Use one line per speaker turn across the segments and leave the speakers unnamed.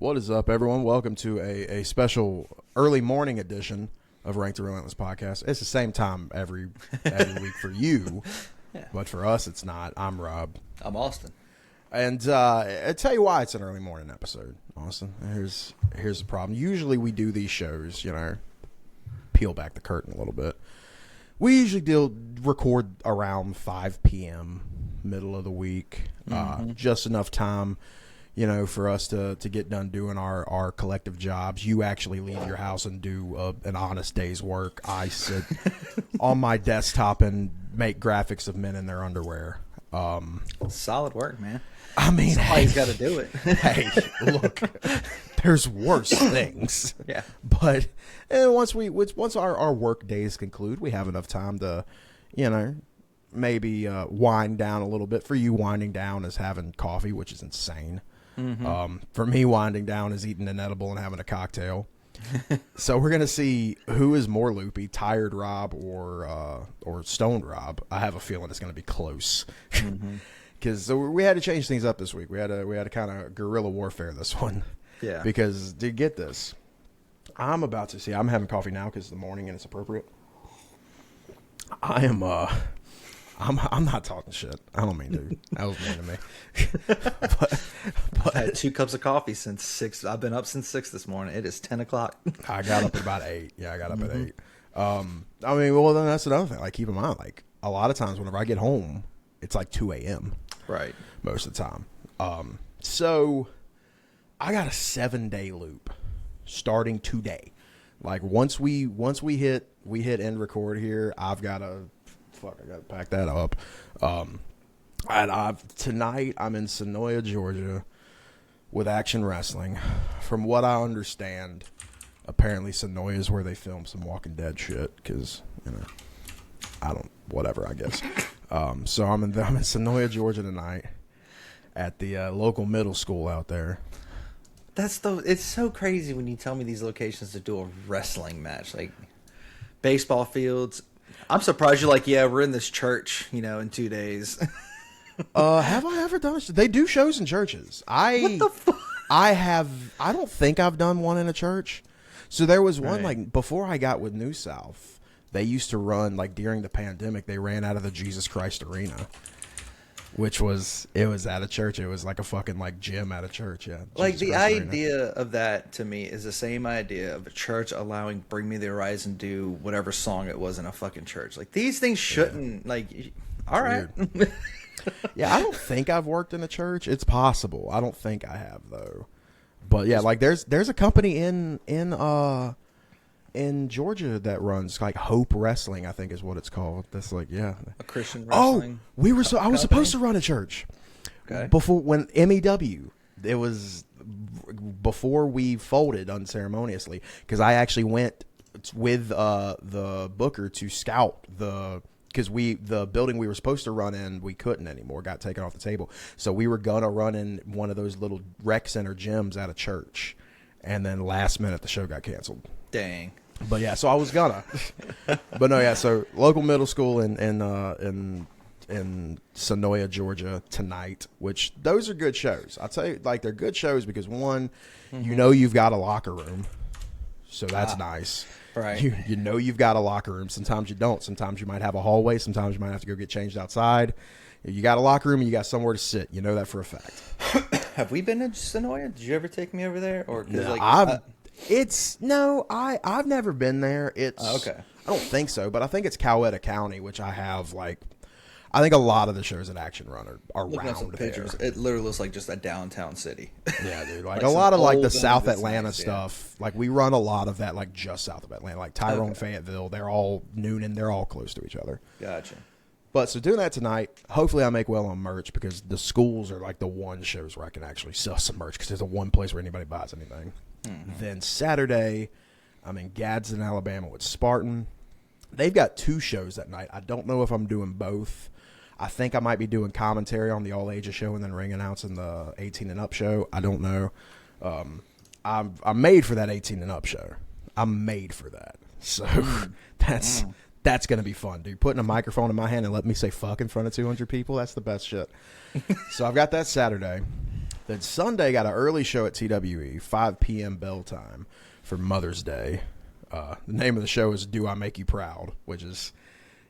What is up, everyone? Welcome to a special early morning edition of Ranked and Relentless podcast. It's the same time every week for you, but for us, it's not. I'm Rob.
I'm Austin.
And I'll tell you why it's an early morning episode, Austin. Here's the problem. Usually we do these shows, peel back the curtain a little bit. We usually record around 5 p.m., middle of the week, just enough time for us to get done doing our collective jobs. You actually leave your house and do an honest day's work. I sit on my desktop and make graphics of men in their underwear.
Solid work, man.
I mean,
somebody's got to do it.
Hey, look, there's worse things.
Yeah.
But once our work days conclude, we have enough time to, maybe wind down a little bit. For you, winding down is having coffee, which is insane. Mm-hmm. For me, winding down is eating an edible and having a cocktail. So we're gonna see who is more loopy, tired Rob or stoned Rob. I have a feeling it's gonna be close because we had to change things up this week. We had to kind of guerrilla warfare this one.
Yeah.
Because to get this, I'm having coffee now because it's the morning and it's appropriate. I'm not talking shit. I don't mean to. That was mean to me. but
I had 2 cups of coffee since 6. I've been up since 6 this morning. It is 10 o'clock.
I got up at about 8. Yeah, I got up at 8. Well, then that's another thing. Like, keep in mind, like, a lot of times whenever I get home, it's like 2 a.m.
Right.
Most of the time. So I got a 7-day loop starting today. Like, once we hit end record here, I gotta pack that up. Tonight I'm in Sonoya, Georgia with Action Wrestling. From what I understand, apparently Sonoya is where they film some Walking Dead shit because, I guess. So I'm in Sonoya, Georgia tonight at the local middle school out there.
It's so crazy when you tell me these locations to do a wrestling match, like baseball fields. I'm surprised you're like, yeah, we're in this church, in 2 days.
Have I ever done it? They do shows in churches.
What the fuck?
I don't think I've done one in a church. So there was one,
Right.
like, before I got with New South, they used to run, like, during the pandemic, they ran out of the Jesus Christ Arena, it was at a church. It was like a fucking, like, gym at a church, yeah.
Like,
Jesus
the
Christ
idea
Arena.
of that, to me, is the same idea of a church allowing Bring Me the Horizon do whatever song it was in a fucking church. Like, these things shouldn't, all right.
Yeah, I don't think I've worked in a church. It's possible. I don't think I have, though. But, yeah, like, there's a company in Georgia that runs, like, Hope Wrestling, I think is what it's called. That's like, yeah.
A Christian wrestling.
I was supposed to run a church.
Okay.
When MEW, it was before we folded unceremoniously, because I actually went with the booker to scout because the building we were supposed to run in, we couldn't anymore, got taken off the table. So we were gonna run in one of those little rec center gyms at a church, and then last minute the show got canceled.
Dang.
But yeah, so I was gonna, but no, yeah. So local middle school in Sonoya, Georgia tonight, which those are good shows. I'll tell you, like, they're good shows because one, you've got a locker room, so that's nice.
Right.
You've got a locker room. Sometimes you don't. Sometimes you might have a hallway. Sometimes you might have to go get changed outside. You got a locker room and you got somewhere to sit. You know that for a fact.
Have we been to Sonoya? Did you ever take me over there? Or
No, I've never been there. It's
okay.
I don't think so, but I think it's Coweta County, which I have, like, I think a lot of the shows at Action Run are
Looking at some
around
pictures,
there.
it literally looks like just a downtown city.
Yeah, dude. Like,
Like
a lot of,
some
like, the
old
South
that's
Atlanta
nice, yeah.
stuff. Like, we run a lot of that, like, just south of Atlanta. Like, Tyrone,
Okay.
Fayetteville, they're all Noonan. They're all close to each other.
Gotcha.
But so doing that tonight, hopefully I make well on merch because the schools are like the one shows where I can actually sell some merch because there's the one place where anybody buys anything. Then Saturday, I'm in Gadsden, Alabama with Spartan. They've got 2 shows that night. I don't know if I'm doing both. I think I might be doing commentary on the All Ages show and then ring announcing the 18 and up show. I don't know. I'm made for that 18 and up show. I'm made for that. So that's going to be fun, dude. Putting a microphone in my hand and letting me say fuck in front of 200 people, that's the best shit. So I've got that Saturday. Then Sunday got an early show at TWE, 5 p.m. bell time for Mother's Day. The name of the show is "Do I Make You Proud," which is,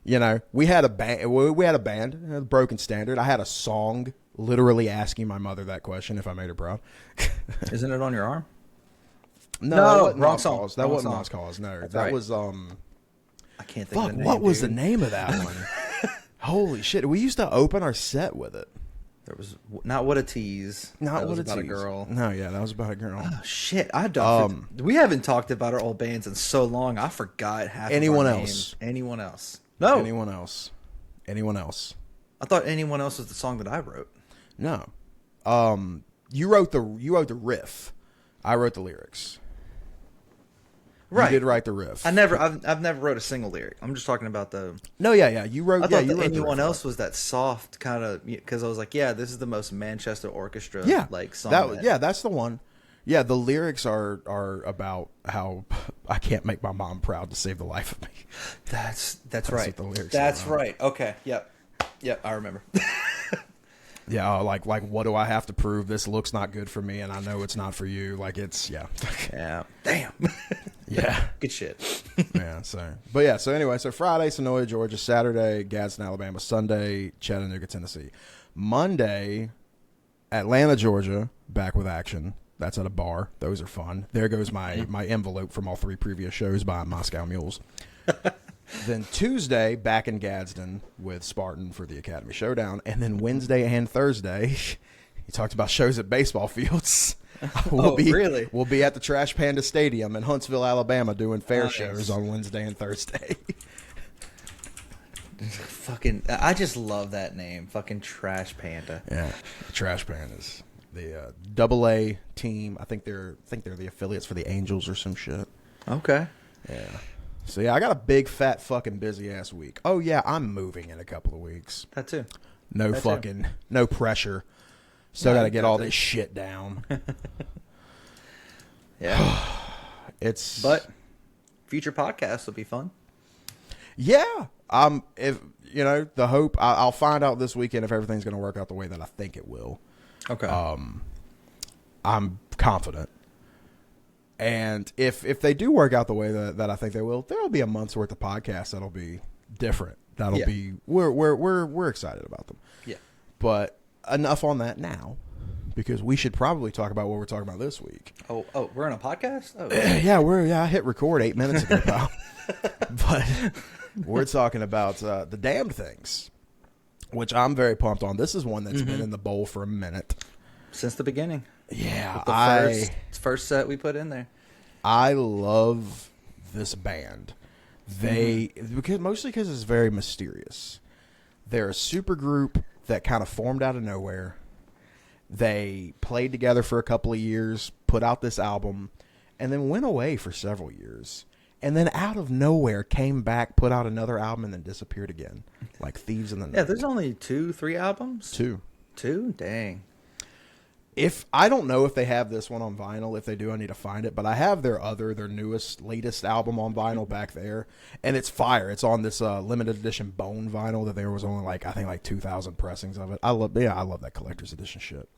we had a band. We had a band, Broken Standard. I had a song literally asking my mother that question if I made her proud.
Isn't it on your arm?
No,
wrong song.
That wasn't Lost Cause. No,
That's
that
right.
was
I can't think of the name.
What was
dude.
the name of that one? Holy shit! We used to open our set with it.
There was not What a Tease.
Not
that
What
was
a
about
Tease.
a girl.
No, yeah, that was about a girl.
Oh, shit, we haven't talked about our old bands in so long. I forgot half.
Anyone
of our
else?
Names. Anyone else? No.
Anyone else? Anyone else?
I thought Anyone Else was the song that I wrote.
No. You wrote the riff. I wrote the lyrics.
Right.
You did write the riff.
I've never wrote a single lyric. I'm just talking about the.
No, yeah. You wrote.
I thought
you wrote
Anyone
the riff.
Else was that soft kind of, because I was like, this is the most Manchester Orchestra like song.
That's the one. Yeah, the lyrics are about how I can't make my mom proud to save the life of me.
That's right.
What the lyrics
That's
are.
right. Okay. Yep. I remember.
Yeah, like what do I have to prove? This looks not good for me, and I know it's not for you. Like it's
Yeah. Damn.
Yeah.
Good shit.
Yeah. So anyway, Friday, Sonoya, Georgia. Saturday, Gadsden, Alabama. Sunday, Chattanooga, Tennessee. Monday, Atlanta, Georgia. Back with action. That's at a bar. Those are fun. There goes my envelope from all 3 previous shows by Moscow Mules. Then Tuesday, back in Gadsden with Spartan for the Academy Showdown. And then Wednesday and Thursday, he talked about shows at baseball fields. We'll be at the Trash Panda Stadium in Huntsville, Alabama, doing fair shows on Wednesday and Thursday.
Fucking, I just love that name. Fucking Trash Panda.
Yeah, Trash Pandas. The AA team. I think they're the affiliates for the Angels or some shit.
Okay.
Yeah. So yeah, I got a big fat fucking busy ass week. Oh yeah, I'm moving in a couple of weeks.
That too.
No pressure. Still got to get all this shit down.
Yeah. But future podcasts will be fun.
Yeah. If the hope, I'll find out this weekend if everything's going to work out the way that I think it will.
Okay.
I'm confident. And if they do work out the way that I think they will, there'll be a month's worth of podcasts that'll be different. That'll be we're excited about them.
Yeah.
But enough on that now, because we should probably talk about what we're talking about this week.
Oh, we're on a podcast? Oh.
I hit record 8 minutes ago, pal. But we're talking about The Damned Things, which I'm very pumped on. This is one that's been in the bowl for a minute.
Since the beginning.
Yeah,
the first set we put in there.
I love this band. Mostly because it's very mysterious. They're a super group that kind of formed out of nowhere. They played together for a couple of years, put out this album, and then went away for several years. And then out of nowhere came back, put out another album, and then disappeared again. Like Thieves in the Night.
Yeah, there's only 2-3 albums?
2.
2? Dang.
If I don't know if they have this one on vinyl. If they do, I need to find it. But I have their latest album on vinyl back there, and it's fire. It's on this limited edition Bone vinyl that there was only I think 2,000 pressings of it. I love that collector's edition shit.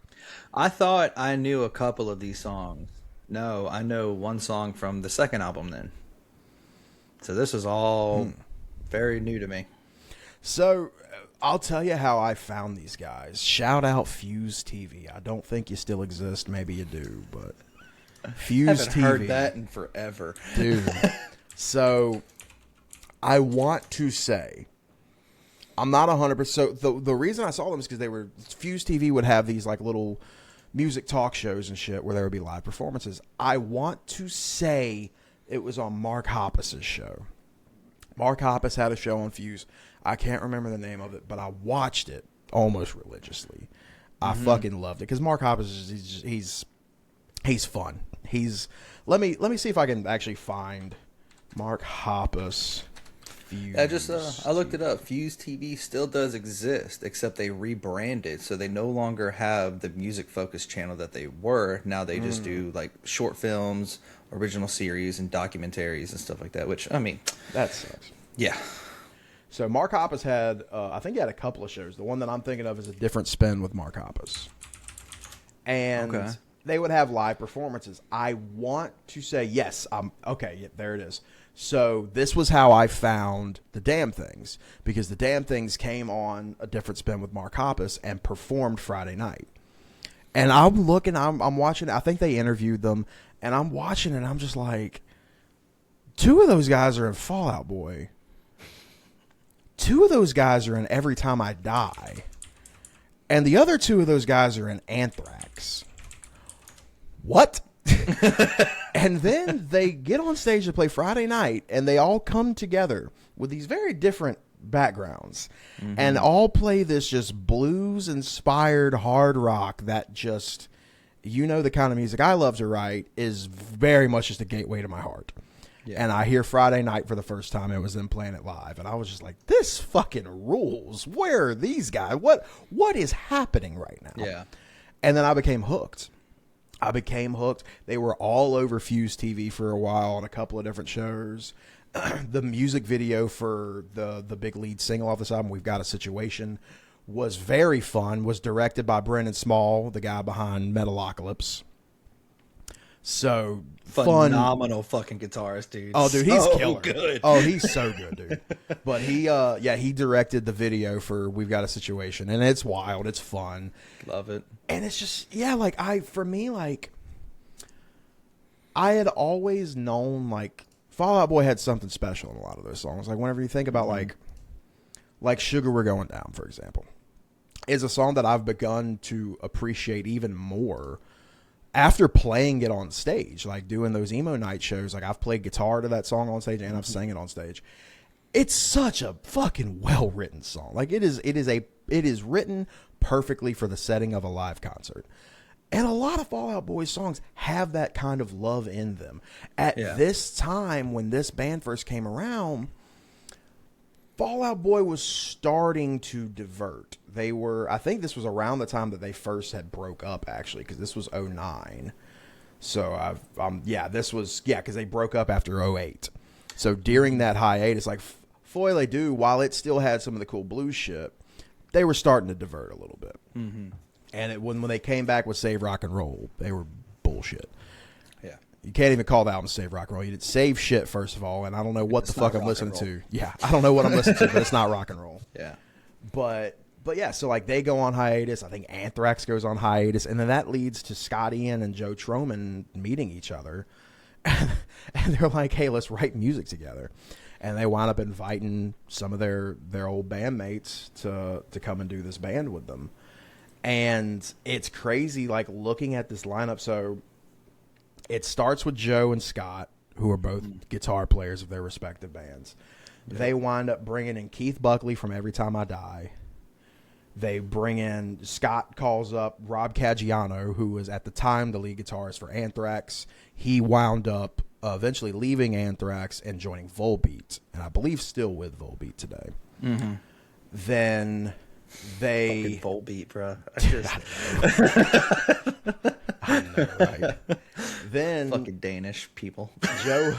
I thought I knew a couple of these songs. No, I know one song from the second album then. So this is all very new to me.
So I'll tell you how I found these guys. Shout out Fuse TV. I don't think you still exist. Maybe you do, but Fuse TV.
I haven't heard that in forever.
Dude. So I want to say, I'm not 100%. So the reason I saw them is because Fuse TV would have these little music talk shows and shit where there would be live performances. I want to say it was on Mark Hoppus's show. Mark Hoppus had a show on Fuse. I can't remember the name of it, but I watched it almost religiously. I fucking loved it because Mark Hoppus he's fun. Let me see if I can actually find Mark Hoppus. Fuse.
I looked it up. Fuse TV still does exist, except they rebranded, so they no longer have the music focused channel that they were. Now they just do short films, original series, and documentaries and stuff like that. Which
that sucks.
Yeah.
So Mark Hoppus had, I think he had a couple of shows. The one that I'm thinking of is A Different Spin with Mark Hoppus. and
Okay.
they would have live performances. I want to say yes. Okay. Yeah, there it is. So this was how I found the Damn Things, because the Damn Things came on A Different Spin with Mark Hoppus and performed Friday night. And I'm looking, I'm watching. I think they interviewed them, and I'm watching, and I'm just like, two of those guys are in Fall Out Boy. Two of those guys are in Every Time I Die. And the other two of those guys are in Anthrax. What? And then they get on stage to play Friday night, and they all come together with these very different backgrounds and all play this just blues-inspired hard rock that just, the kind of music I love to write is very much just a gateway to my heart. Yeah. And I hear Friday night for the first time. It was them playing it live, and I was just like, "This fucking rules! Where are these guys? What is happening right now?"
Yeah.
And then I became hooked. They were all over Fuse TV for a while on a couple of different shows. The music video for the big lead single off this album, We've Got a Situation, was very fun. Was directed by Brendan Small, the guy behind Metalocalypse. So
phenomenal fucking guitarist, dude.
Oh, dude, he's
so
killer.
Good.
Oh, he's so good, dude. But he directed the video for We've Got a Situation, and it's wild. It's fun.
Love it.
And it's just, I had always known, Fall Out Boy had something special in a lot of those songs. Like, whenever you think about, like Sugar We're Going Down, for example, is a song that I've begun to appreciate even more after playing it on stage, like doing those emo night shows. Like, I've played guitar to that song on stage, and I've sang it on stage. It's such a fucking well-written song. Like, it is written perfectly for the setting of a live concert. And a lot of Fall Out Boy songs have that kind of love in them. At this time, when this band first came around, Fall Out Boy was starting to divert. I think this was around the time that they first had broke up, actually, because this was 2009. So, because they broke up after 2008. So, during that hiatus, like, Foy Les Deux, while it still had some of the cool blues shit, they were starting to divert a little bit. Mm-hmm. And when they came back with Save Rock and Roll, they were bullshit. Yeah. You can't even call the album Save Rock and Roll. You did Save Shit, first of all, and I don't know what the fuck I'm listening to. Yeah, I don't know what I'm listening to, but it's not rock and roll.
Yeah.
But yeah, so like they go on hiatus. I think Anthrax goes on hiatus, and then that leads to Scott Ian and Joe Troman meeting each other. And they're like, hey, let's write music together. And they wind up inviting some of their old bandmates to come and do this band with them. And it's crazy, like, looking at this lineup. So it starts with Joe and Scott, who are both guitar players of their respective bands. Yeah. They wind up bringing in Keith Buckley from Every Time I Die. They bring in, Scott calls up Rob Caggiano, who was at the time the lead guitarist for Anthrax. He wound up eventually leaving Anthrax and joining Volbeat, and I believe still with Volbeat today. Mm-hmm. Then they...
Fucking Volbeat, bro.
I know, right? Then
fucking Danish people.
Joe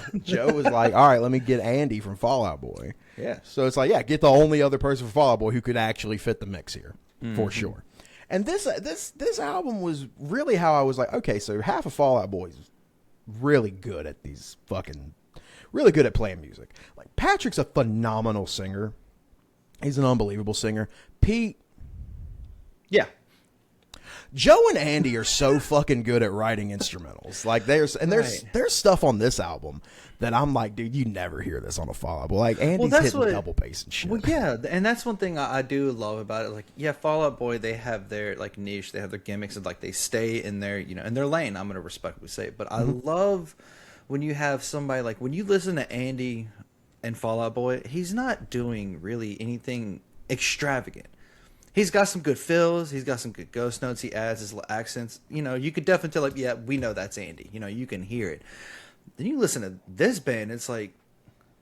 was like, all right, let me get Andy from Fall Out Boy.
Yeah.
So it's like, yeah, get the only other person from Fall Out Boy who could actually fit the mix here, for sure. And this album was really how I was like, okay, so half of Fall Out Boy is really good at really good at playing music. Like, Patrick's a phenomenal singer. He's an unbelievable singer. Pete.
Yeah.
Joe and Andy are so fucking good at writing instrumentals. Like, there's stuff on this album that I'm like, dude, you never hear this on a Fall Out Boy. Like, Andy's hitting double bass and shit.
Well, yeah, and that's one thing I do love about it. Like, yeah, Fall Out Boy, they have their like niche, they have their gimmicks, and like they stay in their in their lane. I'm gonna respectfully say it, but I love when you have somebody like when you listen to Andy and Fall Out Boy, he's not doing really anything extravagant. He's got some good fills. He's got some good ghost notes. He adds his little accents. You could definitely tell, like, yeah, we know that's Andy. You can hear it. Then you listen to this band, it's like,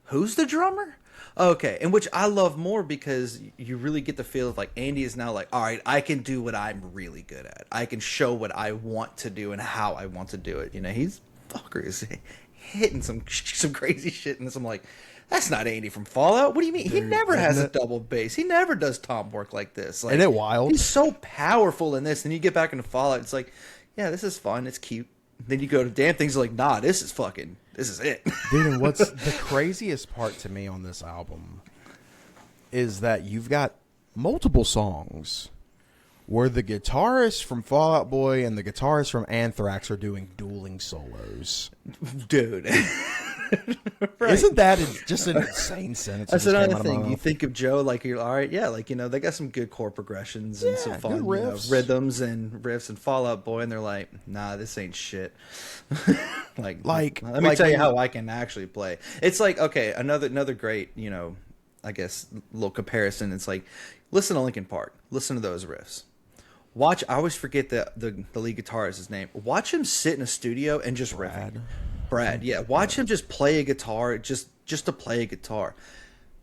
who's the drummer? Okay, and which I love more because you really get the feel of, like, Andy is now like, all right, I can do what I'm really good at. I can show what I want to do and how I want to do it. He's fuckers hitting some crazy shit, and I'm like, That's not Andy from Fallout. What do you mean? He
Dude,
never has
isn't
a
it?
double bass. He never does tom work like this. Like,
Isn't it wild?
he's so powerful in this. And you get back into Fallout, it's like, yeah, this is fun. It's cute. Then you go to Damn Things, like, nah, this is it.
Dude, and what's the craziest part to me on this album is that you've got multiple songs where the guitarist from Fall Out Boy and the guitarist from Anthrax are doing dueling solos.
Dude.
Right. Isn't that just an insane sentence?
That's another thing. You think of Joe, like, you're all right, yeah, like, they got some good chord progressions and some fun rhythms and riffs and Fall Out Boy, and they're like, nah, this ain't shit. Let me tell you how I can actually play. It's like, okay, another great, I guess, little comparison. It's like, listen to Linkin Park. Listen to those riffs. Watch, I always forget the lead guitarist's name. Watch him sit in a studio and just riff. Brad, yeah. Watch him just play a guitar, just to play a guitar.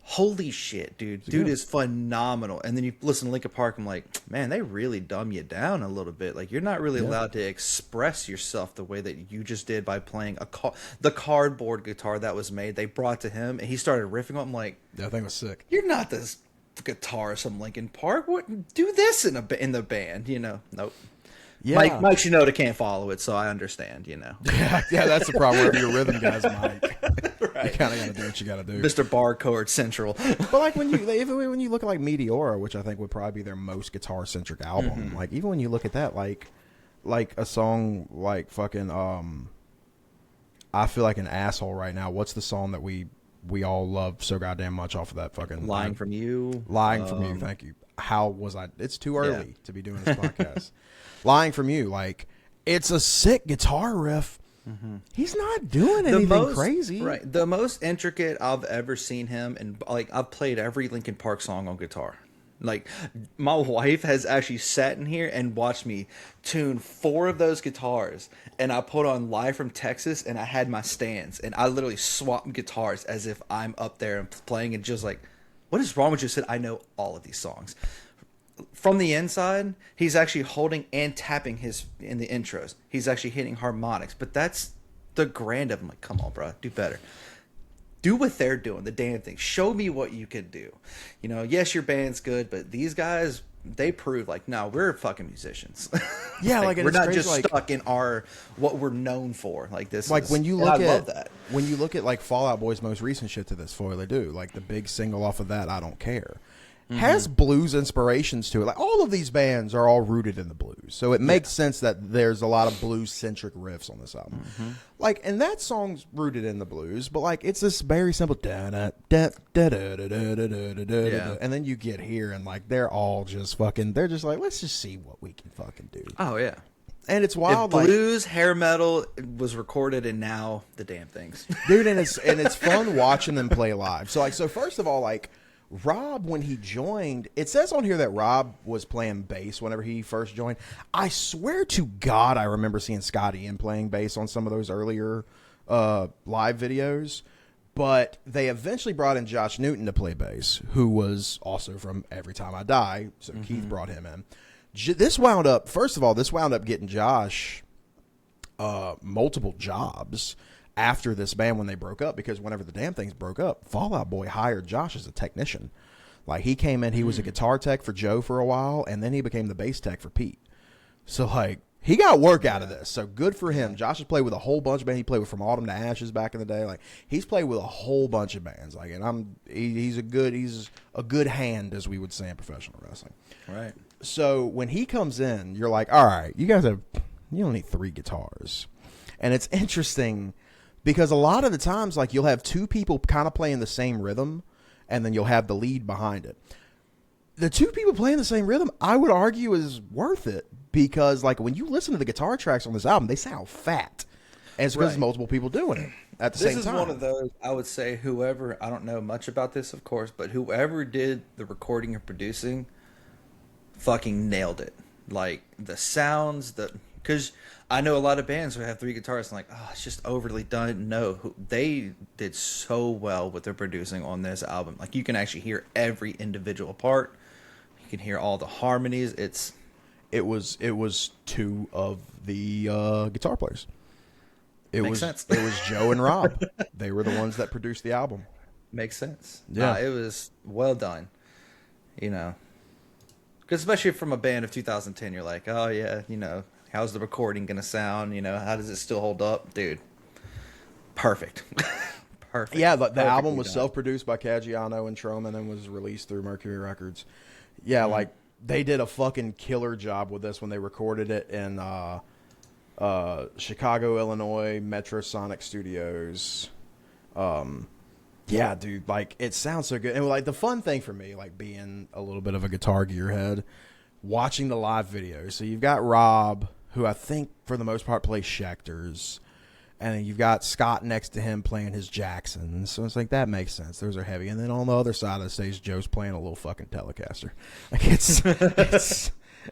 Holy shit, dude. Dude is phenomenal. And then you listen to Linkin Park, I'm like, man, they really dumb you down a little bit. Like, you're not really allowed to express yourself the way that you just did by playing the cardboard guitar that was made. They brought to him, and he started riffing on. I'm like,
that thing was sick.
You're not this guitarist from Linkin Park. What? Do this in the band, Nope. Yeah. Mike Shinoda can't follow it, so I understand, Yeah,
that's the problem. Wherever your rhythm guy's Mike, right. You kind of got to do what you got to do.
Mr. Barcode Central.
But like when you look at like Meteora, which I think would probably be their most guitar centric album, like even when you look at that, like a song like fucking I Feel Like an Asshole Right Now. What's the song that we all love so goddamn much off of that fucking
Lying From You?
Lying From You. Thank you. How was I? It's too early to be doing this podcast. Lying From You, like, it's a sick guitar riff. He's not doing anything crazy.
Right. The most intricate I've ever seen him, and like, I've played every Linkin Park song on guitar. Like, my wife has actually sat in here and watched me tune 4 of those guitars, and I put on Live from Texas, and I had my stands, and I literally swapped guitars as if I'm up there and playing, and just like, what is wrong with you? Said, I know all of these songs. From the inside, he's actually holding and tapping in the intros. He's actually hitting harmonics, but that's the grand of him. Like, come on, bro, do better. Do what they're doing, the damn thing. Show me what you can do. Yes, your band's good, but these guys, they prove, like, no, we're fucking musicians.
Yeah, like
we're not just stuck in what we're known for. Like, this,
like,
is,
when you
look
look
I
at
love that.
When you look at like Fall Out Boy's most recent shit to this, For They Do, like the big single off of that, I Don't Care, has blues inspirations to it. Like, all of these bands are all rooted in the blues, so it makes sense that there's a lot of blues centric riffs on this album. Like, and that song's rooted in the blues, but like, it's this very simple da da da da da da da da da da, and then you get here and like they're all just fucking. They're just like, let's just see what we can fucking do.
Oh yeah.
And it's wild.
If blues, hair metal was recorded, and now the damn things,
dude. And it's fun watching them play live. So first of all, like, Rob, when he joined, it says on here that Rob was playing bass whenever he first joined. I swear to God, I remember seeing Scotty Ian playing bass on some of those earlier live videos. But they eventually brought in Josh Newton to play bass, who was also from Every Time I Die. So Keith brought him in. This wound up getting Josh multiple jobs after this band when they broke up, because whenever the damn things broke up, Fall Out Boy hired Josh as a technician. Like, he came in, he was a guitar tech for Joe for a while, and then he became the bass tech for Pete. So, like, he got work out of this. So good for him. Josh has played with a whole bunch of bands. He played with From Autumn to Ashes back in the day. Like, he's played with a whole bunch of bands. Like, and he's a good hand, as we would say in professional wrestling.
Right.
So when he comes in, you're like, all right, you don't need 3 guitars. And it's interesting because a lot of the times, like, you'll have 2 people kind of playing the same rhythm, and then you'll have the lead behind it. The 2 people playing the same rhythm, I would argue, is worth it, because, like, when you listen to the guitar tracks on this album, they sound fat. And it's because there's multiple people doing it at the same time.
This is one of those, I would say, whoever, I don't know much about this, of course, but whoever did the recording and producing fucking nailed it. Like, the sounds, because I know a lot of bands who have 3 guitarists and like, oh, it's just overly done. No, they did so well with their producing on this album. Like, you can actually hear every individual part. You can hear all the harmonies.
It was 2 of the guitar players. Makes sense. It was Joe and Rob. They were the ones that produced the album.
Makes sense.
Yeah.
It was well done. You know, because especially from a band of 2010, you're like, oh yeah, you know, how's the recording gonna sound? You know, how does it still hold up, dude? Perfect. Perfect.
Yeah, the album
Perfectly
was
done.
self-produced by Caggiano and Troman and was released through Mercury Records. Yeah,
Mm-hmm.
like they did a fucking killer job with this when they recorded it in Chicago, Illinois, Metrosonic Studios. Yeah, dude, like it sounds so good. And like the fun thing for me, like being a little bit of a Guitar Gearhead, watching the live videos. So you've got Rob, who I think for the most part plays Schecters, and then you've got Scott next to him playing his Jacksons. So it's like that makes sense. Those are heavy. And then on the other side of the stage, Joe's playing a little fucking Telecaster. Like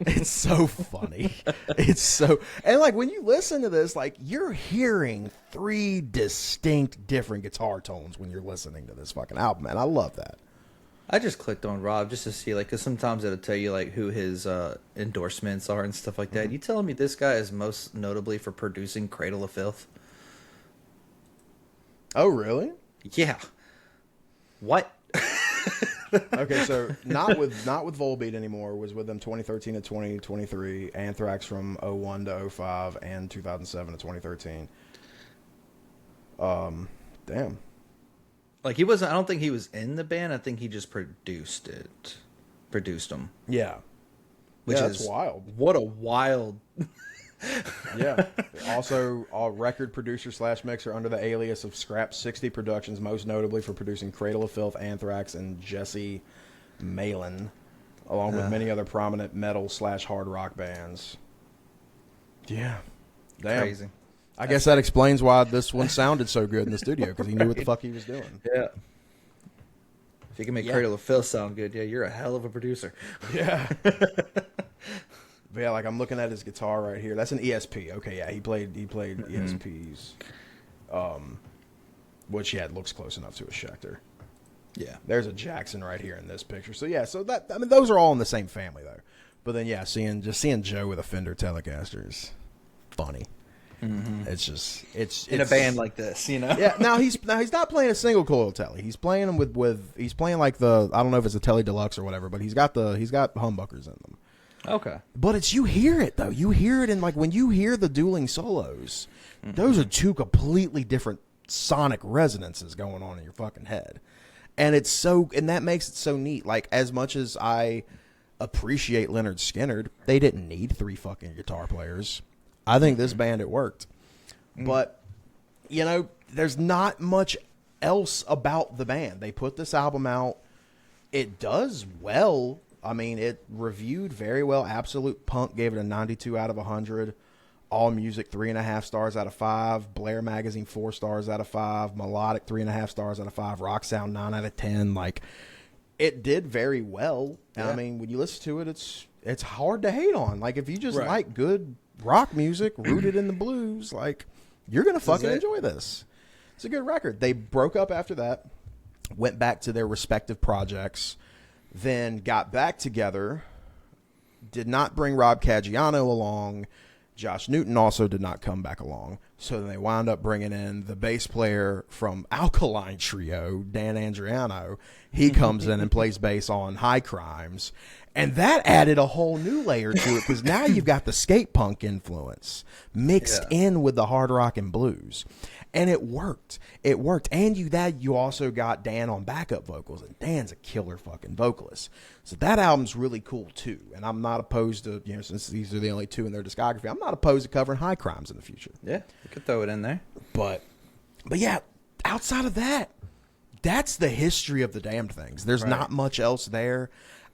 it's so funny. It's so, and like when you listen to this, like you're hearing 3 distinct different guitar tones when you're listening to this fucking album, and I love that.
I just clicked on Rob just to see, like, because sometimes it'll tell you, like, who his endorsements are and stuff like that.
Mm-hmm.
You telling me this guy is most notably for producing Cradle of Filth?
Oh, really?
Yeah. What?
Okay, so not with Volbeat anymore. Was with them 2013 to 2023. Anthrax from 01 to 05 and 2007 to 2013. Damn.
Like, he wasn't, I don't think he was in the band. I think he just produced it. Produced them.
Yeah.
Which
yeah,
is
that's wild.
What a wild.
Yeah. Also, a record producer / mixer under the alias of Scrap 60 Productions, most notably for producing Cradle of Filth, Anthrax, and Jesse Malin, along with many other prominent metal / hard rock bands. Yeah. Damn.
Crazy.
I guess that explains why this one sounded so good in the studio, because he knew what the fuck he was doing.
Yeah. If you can make Cradle of Filth sound good, yeah, you're a hell of a producer.
Yeah. But yeah, like I'm looking at his guitar right here. That's an ESP. Okay, yeah, he played ESPs. Which looks close enough to a Schecter.
Yeah.
There's a Jackson right here in this picture. So yeah, so that, I mean, those are all in the same family though. But then yeah, seeing Joe with a Fender Telecaster is funny. Mm-hmm. It's
in a band like this, you know.
Yeah. Now he's not playing a single coil Tele. He's playing them with he's playing like the, I don't know if it's a Tele Deluxe or whatever, but he's got humbuckers in them.
Okay.
But you hear it though. You hear it in, like, when you hear the dueling solos, those are 2 completely different sonic resonances going on in your fucking head. And that makes it so neat. Like, as much as I appreciate Leonard Skinner, they didn't need 3 fucking guitar players. I think this band, it worked. But, you know, there's not much else about the band. They put this album out. It does well. I mean, it reviewed very well. Absolute Punk gave it a 92 out of 100. All Music 3.5 stars out of 5. Blair Magazine 4 stars out of 5. Melodic 3.5 stars out of 5. Rock Sound 9 out of 10. Like, it did very well. And I mean, when you listen to it, it's hard to hate on. Like, if you just like good rock music rooted in the blues, like, you're gonna fucking enjoy this. It's a good record. They broke up after that, went back to their respective projects. Then got back together, did not bring Rob Caggiano along. Josh Newton also did not come back along. So then they wound up bringing in the bass player from Alkaline Trio, Dan Andriano. He comes in and plays bass on High Crimes. And that added a whole new layer to it, because now you've got the skate punk influence mixed in with the hard rock and blues. And it worked. It worked. And you also got Dan on backup vocals, and Dan's a killer fucking vocalist. So that album's really cool too. And I'm not opposed to, you know, since these are the only 2 in their discography, I'm not opposed to covering High Crimes in the future.
Yeah, you could throw it in there.
But yeah, outside of that, that's the history of the damned things. There's not much else there.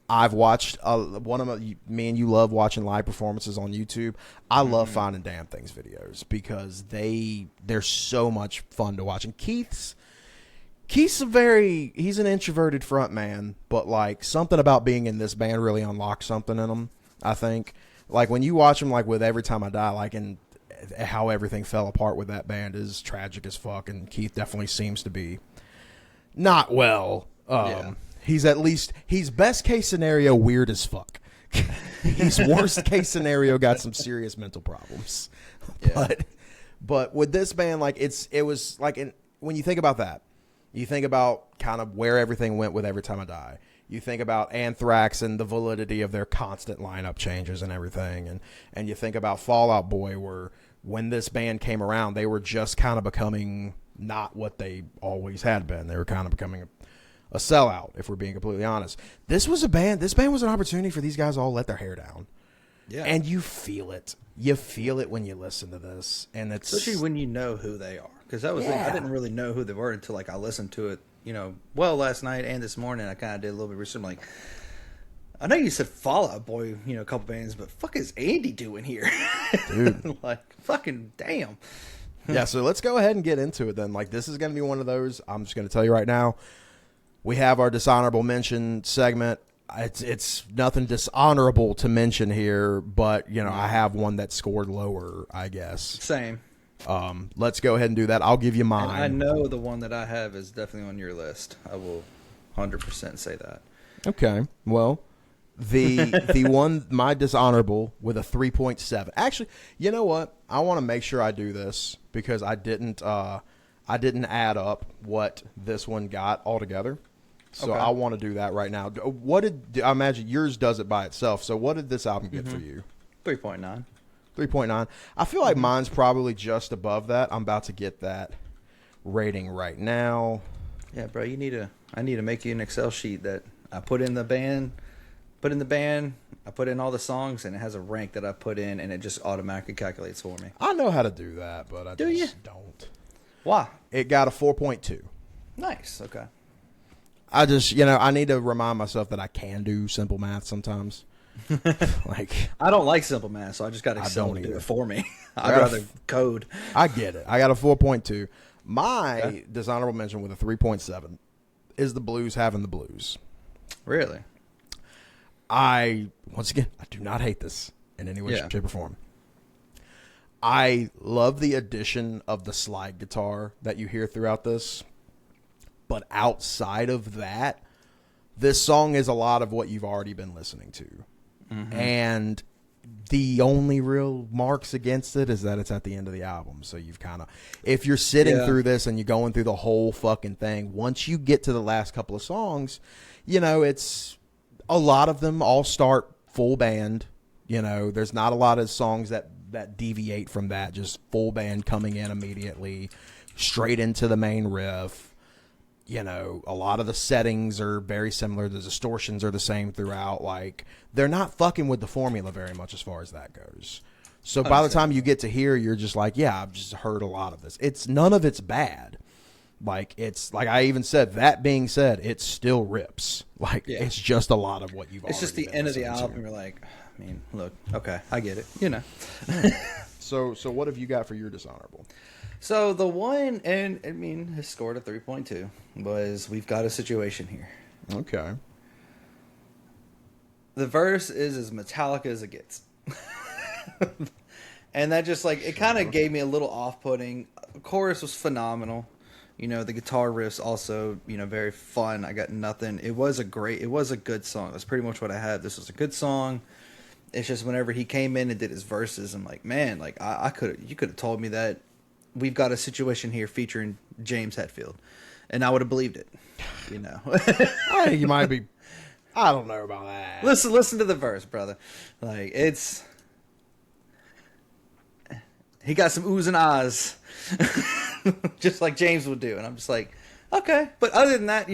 I've watched me and you love watching live performances on YouTube. I love finding Damn Things videos, because they're so much fun to watch. And Keith's he's an introverted front man, but like something about being in this band really unlocked something in him, I think. Like when you watch him, like with Every Time I Die, like, and how everything fell apart with that band is tragic as fuck. And Keith definitely seems to be not well. He's best case scenario weird as fuck. He's worst case scenario got some serious mental problems. Yeah. But with this band, like it was like, when you think about that, You think about kind of where everything went with Every Time I Die. You think about Anthrax and the validity of their constant lineup changes and everything. And you think about Fall Out Boy, where when this band came around, they were just kind of becoming not what they always had been. They were kind of becoming a sellout, if we're being completely honest. This was a band. This band was an opportunity for these guys all let their hair down. Yeah. And you feel it. You feel it when you listen to this. And it's
especially when you know who they are. Because that was I didn't really know who they were until like I listened to it, last night and this morning. I kind of did a little bit of research. I'm like, I know you said Fall Out Boy, a couple bands, but fuck is Andy doing here? Dude. Like, fucking damn.
Yeah, so let's go ahead and get into it then. Like, this is going to be one of those, I'm just going to tell you right now, we have our dishonorable mention segment. It's nothing dishonorable to mention here, but, I have one that scored lower, I guess.
Same.
Let's go ahead and do that. I'll give you mine.
And I know the one that I have is definitely on your list. I will 100% say that.
Okay. Well, the one, my dishonorable with a 3.7. Actually, you know what? I want to make sure I do this because I didn't add up what this one got altogether. So okay. I want to do that right now. I imagine yours does it by itself. So what did this album get for you?
3.9.
3.9. I feel like mine's probably just above that. I'm about to get that rating right now.
Yeah, bro, I need to make you an Excel sheet that I put in the band, I put in all the songs, and it has a rank that I put in, and it just automatically calculates for me.
I know how to do that, but I just don't.
Why?
It got a 4.2.
Nice. Okay.
I just, I need to remind myself that I can do simple math sometimes. Like,
I don't like simple math, so I just got Excel to do it for me. I'd rather code.
I get it. I got a 4.2. My dishonorable mention with a 3.7 is the Blues having the blues.
Really?
Once again, I do not hate this in any way, shape, or form. I love the addition of the slide guitar that you hear throughout this. But outside of that, this song is a lot of what you've already been listening to. Mm-hmm. And the only real marks against it is that it's at the end of the album. So you've kind of, if you're sitting through this and you're going through the whole fucking thing, once you get to the last couple of songs, it's a lot of them all start full band. There's not a lot of songs that deviate from that, just full band coming in immediately, straight into the main riff. A lot of the settings are very similar. The distortions are the same throughout. Like, they're not fucking with the formula very much as far as that goes. So by the time you get to here, you're just like, yeah, I've just heard a lot of this. None of it's bad. Like, it's like I even said, that being said, it still rips. Like, it's just a lot of what you've already.
It's just the end of the album. You're like, look, okay, I get it.
So what have you got for your dishonorable?
So the one, and has scored a 3.2, was We've Got a Situation Here.
Okay.
The verse is as Metallica as it gets. And that just, it kind of gave me a little off-putting. The chorus was phenomenal. The guitar riffs also, very fun. I got nothing. It was a good song. That's pretty much what I had. This was a good song. It's just whenever he came in and did his verses, I'm like, man, you could have told me that We've Got a Situation Here featuring James Hetfield, and I would have believed it.
I think you might be. I don't know about that.
Listen to the verse, brother. He got some oohs and ahs, just like James would do, and I'm just like, okay. But other than that,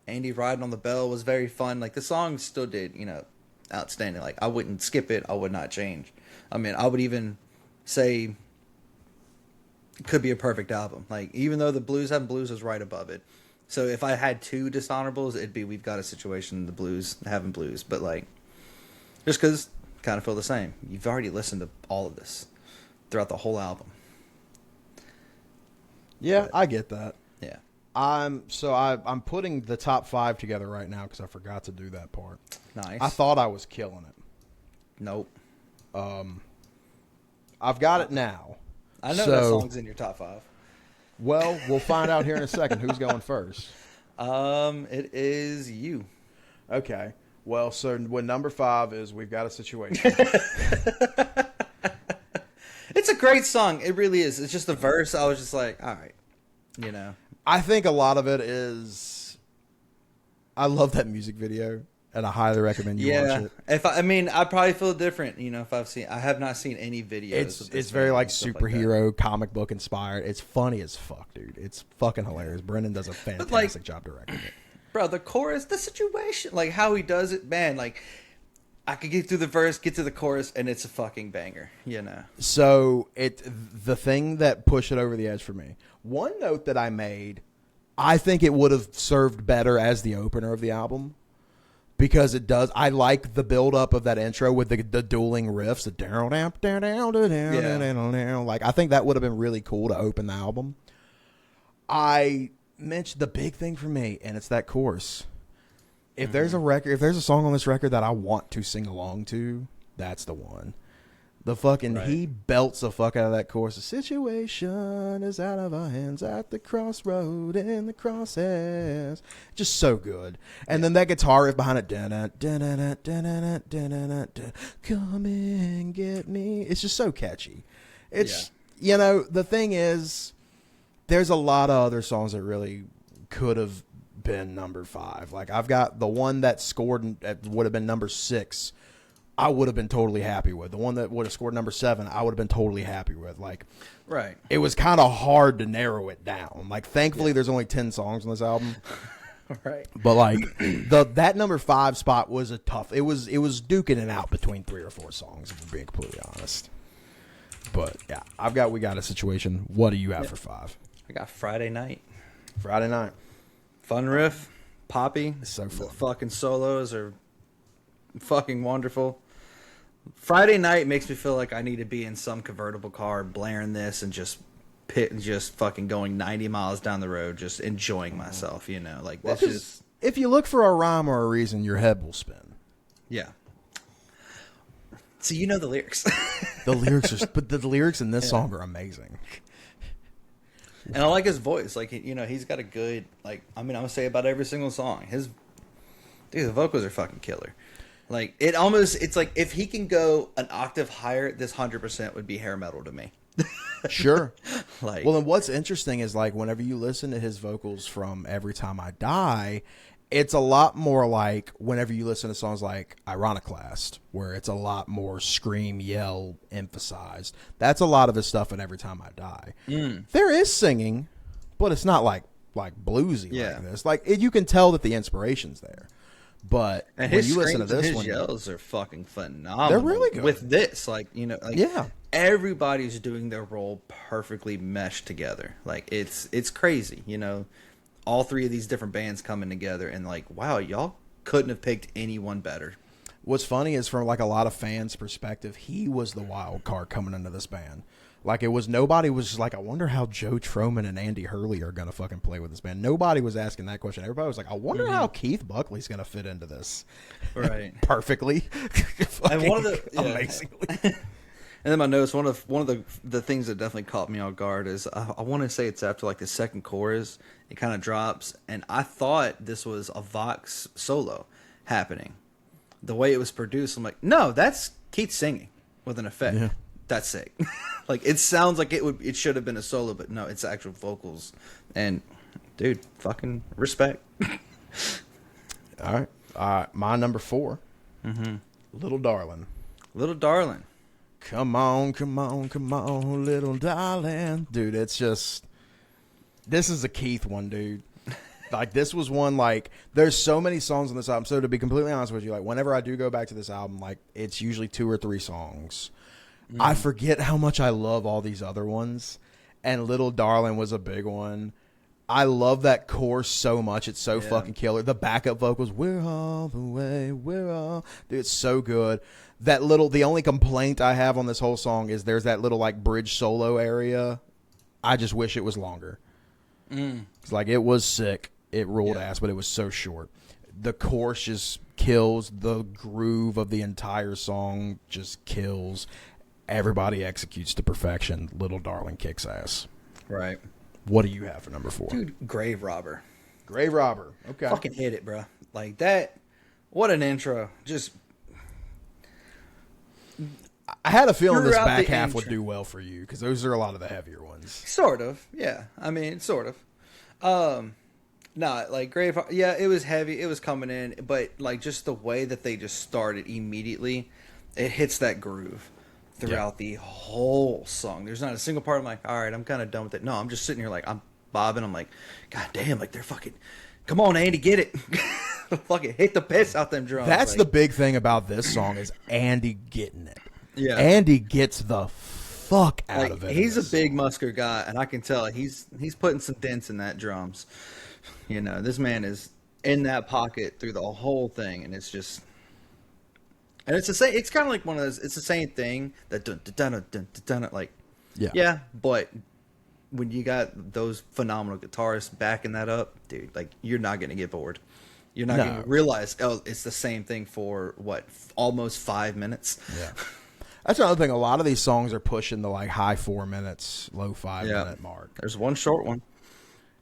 Andy riding on the bell was very fun. Like, the song still did, outstanding. Like, I wouldn't skip it. I would not change. I would even say it could be a perfect album. Like, even though the Blues Having Blues is right above it. So if I had two dishonorables, it'd be We've Got a Situation, the Blues Having Blues. But, just because kind of feel the same. You've already listened to all of this throughout the whole album.
Yeah, I get that.
Yeah.
I'm putting the top 5 together right now because I forgot to do that part.
Nice.
I thought I was killing it.
Nope.
I've got it now.
I know that song's in your top 5.
Well, we'll find out here in a second who's going first.
It is you.
Okay. Well, so when number 5 is We've Got a Situation.
It's a great song. It really is. It's just the verse. I was just like, all right,
I think a lot of it is, I love that music video, and I highly recommend you watch it.
I probably feel different, I have not seen any videos.
It's very like superhero comic book inspired. It's funny as fuck, dude. It's fucking hilarious. Brendan does a fantastic job directing it.
Bro, the chorus, the situation, like how he does it, man, like I could get through the verse, get to the chorus, and it's a fucking banger,
So the thing that pushed it over the edge for me, one note that I made, I think it would have served better as the opener of the album. Because it does, I like the build up of that intro with the dueling riffs, the down, like I think that would have been really cool to open the album. I mentioned the big thing for me, and it's that chorus. If there's a song on this record that I want to sing along to, that's the one. The fucking He belts the fuck out of that chorus. The situation is out of our hands at the crossroad in the crosshairs. Just so good. And then that guitar riff behind it. Come and get me. It's just so catchy. It's the thing is, there's a lot of other songs that really could have been number 5. Like I've got the one that scored would have been number 6. I would have been totally happy with. The one that would have scored number 7, I would have been totally happy with. Like, it was kind of hard to narrow it down. Like, thankfully, there's only 10 songs on this album.
Right.
But like that number 5 spot was a tough. It was duking it out between 3 or 4 songs, if we're being completely honest. But yeah, we got a situation. What do you have for 5?
I got Friday Night.
Friday Night.
Fun riff, poppy.
It's so fun.
The fucking solos are fucking wonderful. Friday Night makes me feel like I need to be in some convertible car blaring this and just fucking going 90 miles down the road, just enjoying myself, like that's just.
If you look for a rhyme or a reason, your head will spin.
Yeah. So the lyrics.
The lyrics in this song are amazing.
And I like his voice. Like, he's got a good, like, I'm going to say about every single song. The vocals are fucking killer. Like, it's like if he can go an octave higher, this 100% would be hair metal to me.
Sure. And what's interesting is, like, whenever you listen to his vocals from Every Time I Die, it's a lot more like whenever you listen to songs like Ironiclast, where it's a lot more scream, yell emphasized. That's a lot of his stuff in Every Time I Die. There is singing, but it's not like bluesy like this. Like, you can tell that the inspiration's there. But
and
when
his
you listen to this
his
one,
yells are fucking phenomenal.
They're really good.
With this, everybody's doing their role perfectly meshed together. Like, it's crazy, all 3 of these different bands coming together, and like, wow, y'all couldn't have picked anyone better.
What's funny is, from like a lot of fans' perspective, he was the wild card coming into this band. Like, nobody was just like, I wonder how Joe Troman and Andy Hurley are going to fucking play with this band. Nobody was asking that question. Everybody was like, I wonder how Keith Buckley's going to fit into this.
Right.
Perfectly.
And one of the
amazingly.
And then my notes, one of the things that definitely caught me off guard is I want to say it's after like the second chorus, it kind of drops, and I thought this was a Vox solo happening. The way it was produced, I'm like, no, that's Keith singing with an effect.
Yeah.
That's sick. Like, it sounds like it should have been a solo, but no, it's actual vocals. And dude, fucking respect.
All right. My number 4. Little Darling.
Little Darling.
Come on, come on, come on, little darling. Dude, it's just, this is a Keith one, dude. Like, this was one, like, there's so many songs on this album. So to be completely honest with you, like, whenever I do go back to this album, like, it's usually 2 or 3 songs. I forget how much I love all these other ones, and Little Darling was a big one. I love that chorus so much. It's so fucking killer. The backup vocals, we're all the way, dude, it's so good. The only complaint I have on this whole song is there's that little, like, bridge solo area. I just wish it was longer. It's like, it was sick. It ruled ass, but it was so short. The chorus just kills. The groove of the entire song just kills. Everybody executes to perfection. Little Darling kicks ass.
Right.
What do you have for number 4?
Dude, Grave Robber.
Grave Robber. Okay.
Fucking hit it, bro. Like that. What an intro. Just.
I had a feeling this back half would do well for you, because those are a lot of the heavier ones.
Sort of. Yeah. I mean, sort of. No, like Grave. Yeah, it was heavy. It was coming in, but like just the way that they just started immediately, it hits that groove throughout the whole song. There's not a single part I'm like, all right, I'm kind of done with it. No, I'm just sitting here like I'm bobbing. I'm like, God damn, like they're fucking. Come on, Andy, get it. Fucking hit the piss out them drums.
That's
like,
the big thing about this song is Andy getting it.
Yeah,
Andy gets the fuck out
like,
of it.
He's a big musker guy, and I can tell he's putting some dents in that drums. You know, this man is in that pocket through the whole thing, and it's just, and it's the same. It's kind of like one of those. It's the same thing that dun dun dun dun dun, dun like, yeah, but when you got those phenomenal guitarists backing that up, dude, like you're not gonna get bored. You're not gonna realize, oh, it's the same thing for what, almost 5 minutes.
Yeah. That's another thing. A lot of these songs are pushing the like high 4 minutes, low 5 minute mark.
There's one short one.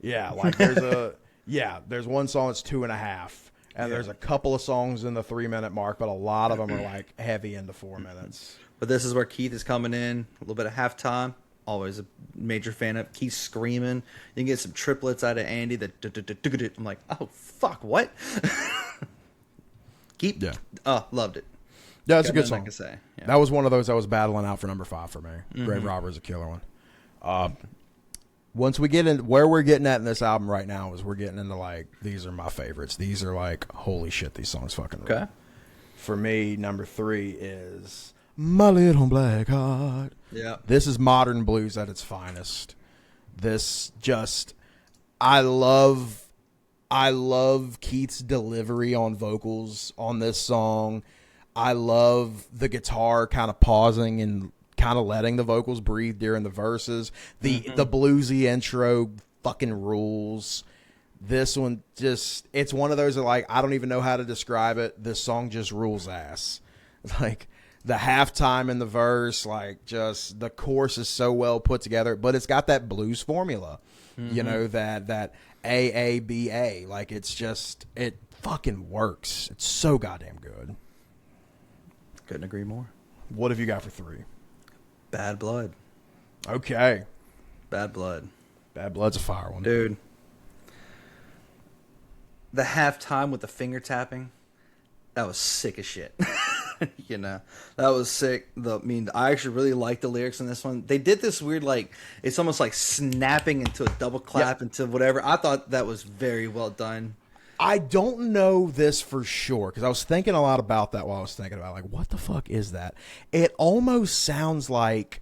Yeah, like there's one song that's 2.5, and there's a couple of songs in the 3 minute mark, but a lot of them are like heavy into 4 minutes.
But this is where Keith is coming in, a little bit of halftime. Always a major fan of Keith screaming. You can get some triplets out of Andy. I'm like, oh fuck, what? Loved it.
Yeah, that's a good song.
I can say. Yeah.
That was one of those I was battling out for number 5 for me. Grave Robber is a killer one. Once we get in where we're getting at in this album right now is we're getting into like these are my favorites. These are like holy shit, these songs fucking rule.
Okay. For
me, number 3 is My Little Black Heart.
Yeah.
This is modern blues at its finest. This just I love Keith's delivery on vocals on this song. I love the guitar kind of pausing and kind of letting the vocals breathe during the verses. The bluesy intro fucking rules. This one just, it's one of those that like, I don't even know how to describe it. This song just rules ass. Like the halftime in the verse, like just the chorus is so well put together, but it's got that blues formula, you know, that AABA. Like it's just, it fucking works. It's so goddamn good.
Couldn't agree more.
What have you got for 3?
Bad Blood.
Okay.
Bad Blood.
Bad Blood's a fire one.
Dude. The halftime with the finger tapping, that was sick as shit. You know, that was sick. I actually really liked the lyrics in this one. They did this weird, like, it's almost like snapping into a double clap into whatever. I thought that was very well done.
I don't know this for sure because I was thinking a lot about that while I was thinking about like what the fuck is that? It almost sounds like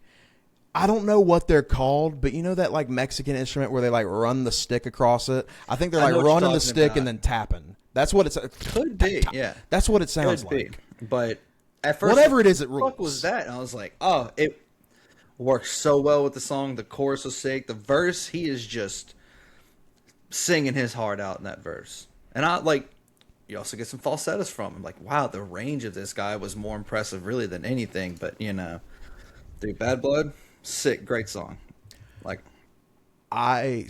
I don't know what they're called, but you know that like Mexican instrument where they like run the stick across it? I think they're like running the stick and then tapping. That's what it's
could be. Yeah,
that's what it sounds like.
But at first,
whatever it is, it rules.
What was that? And I was like, oh, it works so well with the song. The chorus was sick. The verse, he is just singing his heart out in that verse. And I like, you also get some falsettos from him. Like, wow, the range of this guy was more impressive, really, than anything. But you know, dude, Bad Blood, sick, great song. Like,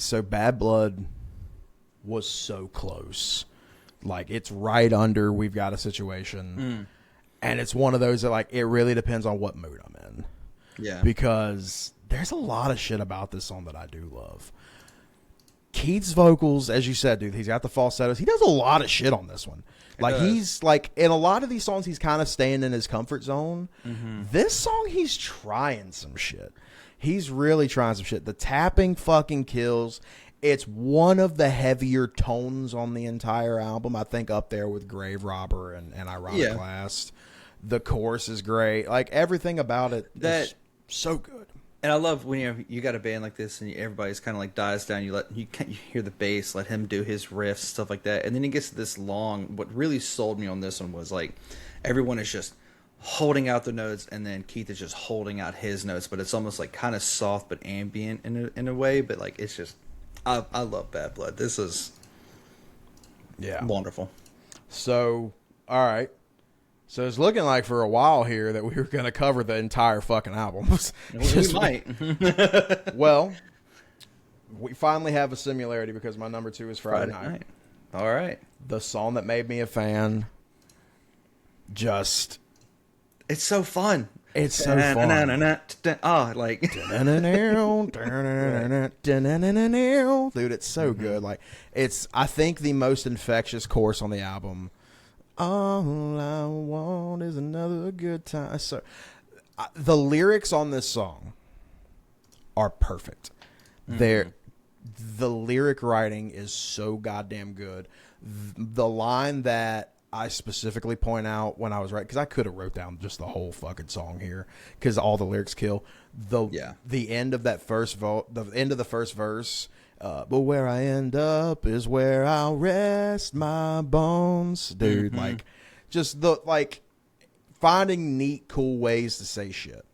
so Bad Blood was so close. Like, it's right under We've Got a Situation, and it's one of those that like it really depends on what mood I'm in.
Yeah, because
there's a lot of shit about this song that I do love. Keith's vocals, as you said, dude, he's got the falsettos. He does a lot of shit on this one. Like, he's like, in a lot of these songs, he's kind of staying in his comfort zone. This song, he's trying some shit. He's really trying some shit. The tapping fucking kills. It's one of the heavier tones on the entire album. I think up there with Grave Robber and Ironiclast. The chorus is great. Like, everything about it is so good.
And I love when you got a band like this and everybody's kind of like dies down. You hear the bass, let him do his riffs, stuff like that, and then he gets to this long. What really sold me on this one was like everyone is just holding out the notes, and then Keith is just holding out his notes, but it's almost like kind of soft but ambient in a way. But like it's just, I love Bad Blood. This is wonderful.
So all right. So it's looking like for a while here that we were going to cover the entire fucking album.
We might.
Well, we finally have a similarity because my number 2 is Friday Night.
All right.
The song that made me a fan. It's
so fun.
It's so fun.
Oh, like
dude, it's so good. Like it's I think the most infectious chorus on the album. All I want is another good time. So the lyrics on this song are perfect. The lyric writing is so goddamn good. The line that I specifically point out when I was writing, because I could have wrote down just the whole fucking song here, because all the lyrics kill. The end of that the end of the first verse. But where I end up is where I'll rest my bones, dude. Like, just finding neat, cool ways to say shit.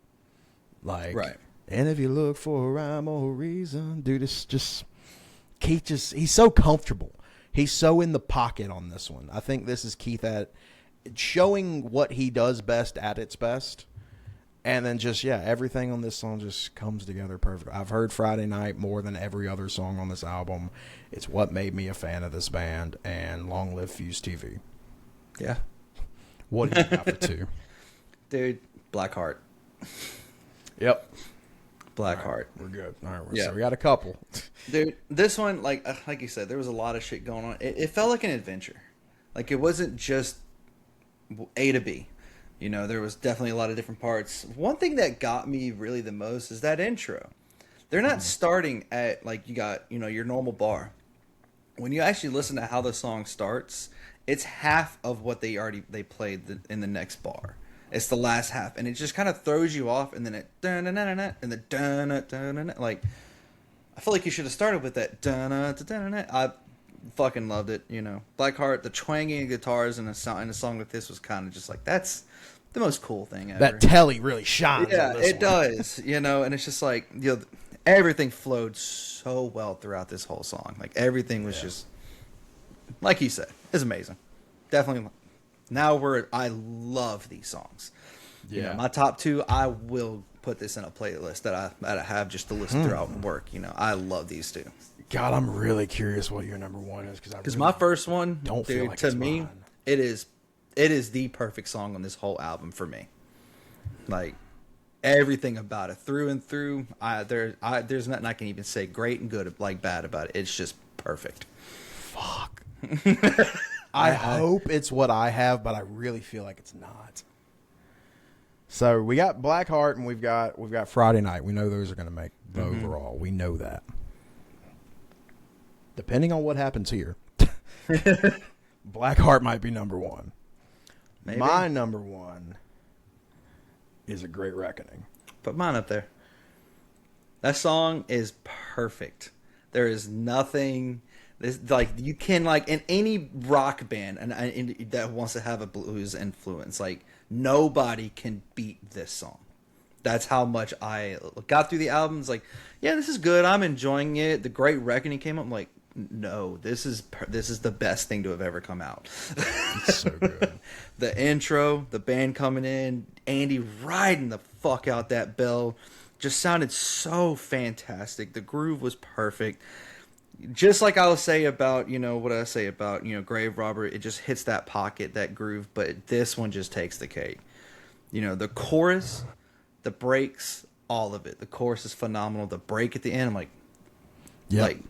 Like,
right.
And if you look for a rhyme or a reason, dude, it's just he's so comfortable. He's so in the pocket on this one. I think this is Keith at showing what he does best at its best. And then everything on this song just comes together perfect. I've heard Friday Night more than every other song on this album. It's what made me a fan of this band, and long live Fuse TV.
Yeah.
What do you got for 2?
Dude, Blackheart.
Yep.
Blackheart.
We're good. All right, so we got a couple.
Dude, this one, like you said, there was a lot of shit going on. It felt like an adventure. Like, it wasn't just A to B. You know, there was definitely a lot of different parts. One thing that got me really the most is that intro. They're not starting at, like, you got, your normal bar. When you actually listen to how the song starts, it's half of what they played in the next bar. It's the last half, and it just kind of throws you off, and then it and the like. I feel like you should have started with that. I fucking loved it. Blackheart, the twanging guitars in a song like this was kind of just like, that's the most cool thing ever.
That telly really shines.
Yeah,
on this
it
one.
does. And it's just like everything flowed so well throughout this whole song. Like, everything was just, like you said, it's amazing. Definitely. Now I love these songs. Yeah. My top 2, I will put this in a playlist that I have just to listen throughout work. I love these 2.
God, I'm really curious what your number 1 is,
because my first one,
don't feel like
to
it's
me,
mine.
it is the perfect song on this whole album for me. Like, everything about it through and through. There's nothing I can even say great and good, like, bad about it. It's just perfect.
Fuck. I hope it's what I have, but I really feel like it's not. So we got Blackheart and we've got Friday Night. We know those are going to make the overall. We know that. Depending on what happens here, Blackheart might be number 1. Maybe. My number 1 is A Great Reckoning.
Put mine up there. That song is perfect. There is nothing. Like, you can, like, in any rock band and that wants to have a blues influence, like, nobody can beat this song. That's how much I got through the albums. Like, yeah, this is good. I'm enjoying it. The Great Reckoning came up. I'm like, no, this is the best thing to have ever come out.
It's so good.
The intro, the band coming in, Andy riding the fuck out that bell, just sounded so fantastic. The groove was perfect. Just like I'll say about, what I say about, Grave Robber, it just hits that pocket, that groove, but this one just takes the cake. The chorus, the breaks, all of it. The chorus is phenomenal. The break at the end, I'm like, like,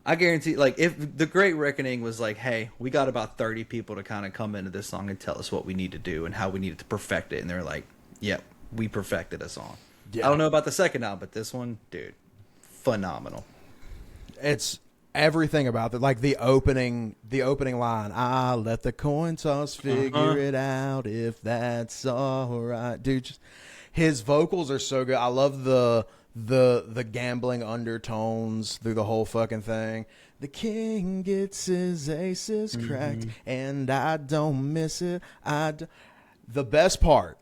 I guarantee, like, if The Great Reckoning was like, hey, we got about 30 people to kind of come into this song and tell us what we need to do and how we needed to perfect it, and they're like, yep, we perfected a song. Yeah. I don't know about the second album, but this one, dude, phenomenal.
It's everything about it. Like the opening line, I'll let the coin toss figure it out if that's all right. Dude, just, his vocals are so good. I love the gambling undertones through the whole fucking thing. The king gets his aces cracked and I don't miss it. The best part,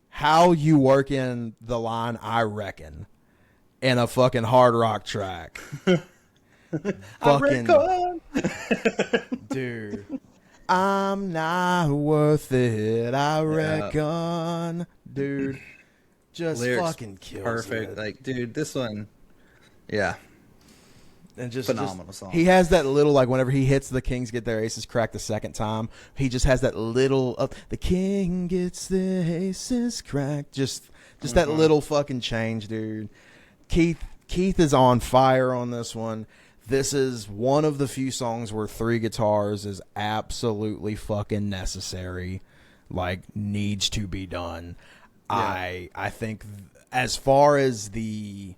how you work in the line, I reckon, in a fucking hard rock track. Fucking dude, I'm not worth it, I reckon. Dude, just
lyrics
fucking kills
perfect
it.
Like, dude, this one, yeah,
And just
phenomenal song.
He has that little, like, whenever he hits the Kings Get Their Aces Cracked the second time, he just has that little the king gets the aces cracked. Just that little fucking change, dude. Keith is on fire on this one. This is one of the few songs where 3 guitars is absolutely fucking necessary. Like, needs to be done. Yeah. I think as far as the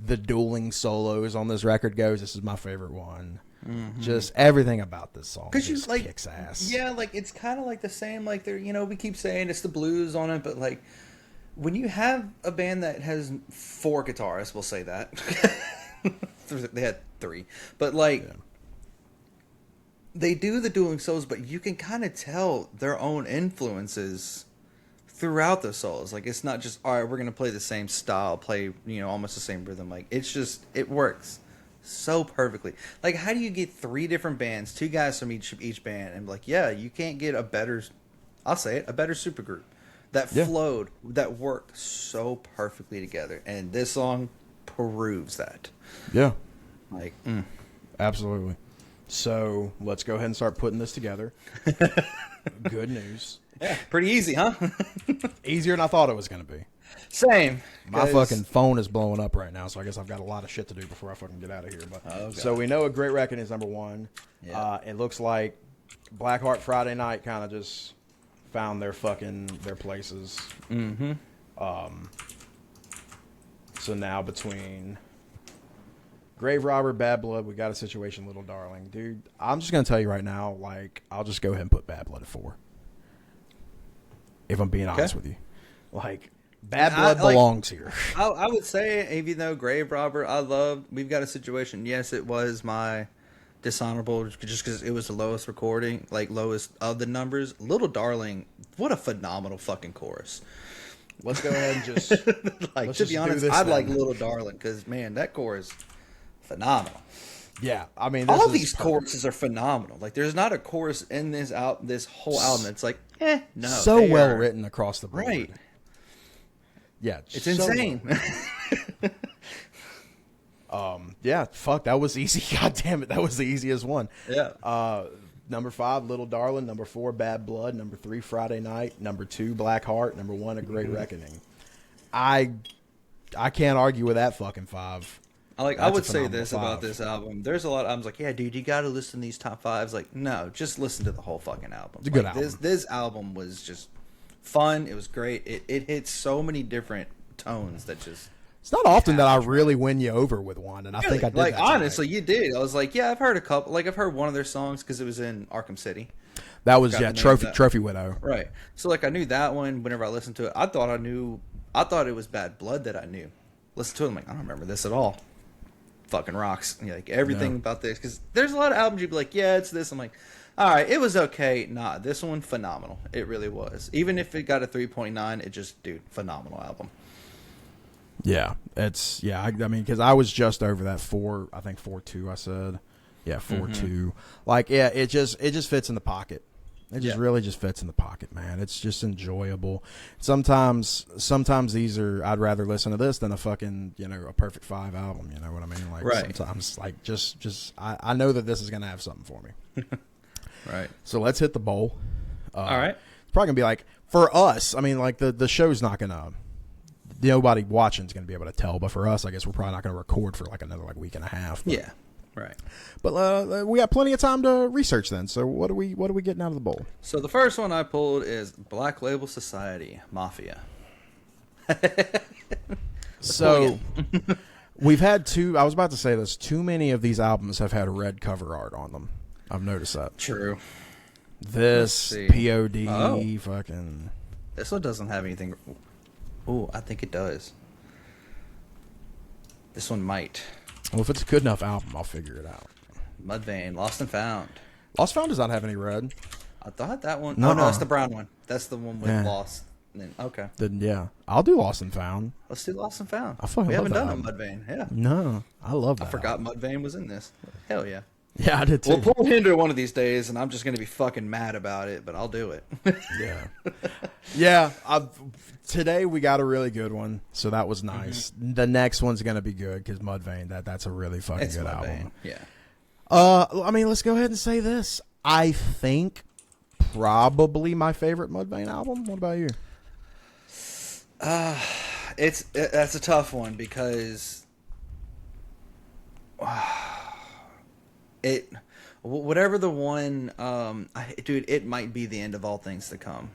dueling solos on this record goes, this is my favorite one. Mm-hmm. Just everything about this song just like, kicks ass.
Yeah, like it's kind of like the same. Like they're, we keep saying it's the blues on it, but like when you have a band that has 4 guitarists, we'll say that they had 3, but like they do the dueling solos, but you can kind of tell their own influences throughout the solos. Like it's not just, all right, we're gonna play the same style, play almost the same rhythm. Like it's just, it works so perfectly. Like how do you get 3 different bands, 2 guys from each band, and like, yeah, you can't get a better, I'll say it, a better supergroup that flowed, that worked so perfectly together. And this song proves that.
Yeah,
like
absolutely. So let's go ahead and start putting this together. Good news.
Yeah, pretty easy, huh?
Easier than I thought it was going to be.
Same.
My fucking phone is blowing up right now, so I guess I've got a lot of shit to do before I fucking get out of here. But so we know A Great Reckoning is number 1. Yeah. It looks like Blackheart Friday Night kind of just found their places. Mm-hmm. So now between Grave Robber, Bad Blood, we got a situation, Little Darling. Dude, I'm just going to tell you right now, like, I'll just go ahead and put Bad Blood at 4. If I'm being honest with you. Like, Bad Blood belongs here.
I would say, even though Grave Robber, I loved, we've got a situation. Yes, it was my dishonorable just because it was the lowest recording, like lowest of the numbers. Little Darling, what a phenomenal fucking chorus.
Let's go ahead and just...
like, to be honest, I'd like Little Darling because, man, that chorus, phenomenal.
Yeah, I mean,
all these choruses are phenomenal. Like, there's not a chorus in this whole album that's like, no.
So well written across the board.
Right.
Yeah,
it's insane.
Yeah, fuck, that was easy. God damn it, that was the easiest one.
Yeah.
Number 5, Little Darling. Number 4, Bad Blood. Number 3, Friday Night. Number 2, Black Heart. Number 1, A Great Reckoning. I can't argue with that fucking 5.
I would say this about this album. There's a lot of albums like, yeah, dude, you got to listen to these top 5s. Like, no, just listen to the whole fucking album.
It's a good album.
This album was just fun. It was great. It hit so many different tones that just...
It's not often that I really win you over with one, and I think I did.
Like, honestly, you did. I was like, yeah, I've heard a couple. Like, I've heard one of their songs because it was in Arkham City.
That was, Trophy Widow.
Right. So, like, I knew that one whenever I listened to it. I thought it was Bad Blood that I knew. Listen to it, I'm like, I don't remember this at all. Fucking rocks. Like, everything about this. Because there's a lot of albums you'd be like, yeah, it's this. I'm like, all right, it was okay. Nah, this one, phenomenal. It really was. Even if it got a 3.9, it just, dude, phenomenal album.
Yeah, I mean, because I was just over that 4, I think 4.2 I said. Yeah, 4.2. Like, yeah, it just fits in the pocket. It just really just fits in the pocket, man. It's just enjoyable. Sometimes these are, I'd rather listen to this than a fucking, a Perfect 5 album, you know what I mean? Like, sometimes, like, I know that this is going to have something for me.
Right.
So let's hit the bowl.
All right.
It's probably going to be like, for us, I mean, like, the show's not going to, nobody watching is going to be able to tell, but for us, I guess we're probably not going to record for like another week and a half. But,
yeah, right.
But we got plenty of time to research then. So what are we getting out of the bowl?
So the first one I pulled is Black Label Society Mafia.
So we've had I was about to say this. Too many of these albums have had red cover art on them. I've noticed that.
True.
This POD fucking.
This one doesn't have anything. Oh, I think it does. This one might.
Well, if it's a good enough album, I'll figure it out.
Mudvayne, Lost and Found.
Lost and Found does not have any red.
I thought that one. No, that's the brown one. That's the one with Lost. Then okay.
Then yeah, I'll do Lost and Found.
Let's do Lost and Found.
I fucking
we
love
haven't
that
done
album.
a Mudvayne. Yeah.
No, I love that.
I forgot Mudvayne was in this. Hell yeah.
Yeah, I did too.
We'll pull Hinder one of these days, and I'm just gonna be fucking mad about it, but I'll do it.
Yeah, yeah. Today we got a really good one, so that was nice. The next one's gonna be good because Mudvayne. That's a really fucking good album.
Yeah.
I mean, let's go ahead and say this. I think probably my favorite Mudvayne album. What about you?
That's a tough one because whatever the one, dude, it might be the end of all things to come.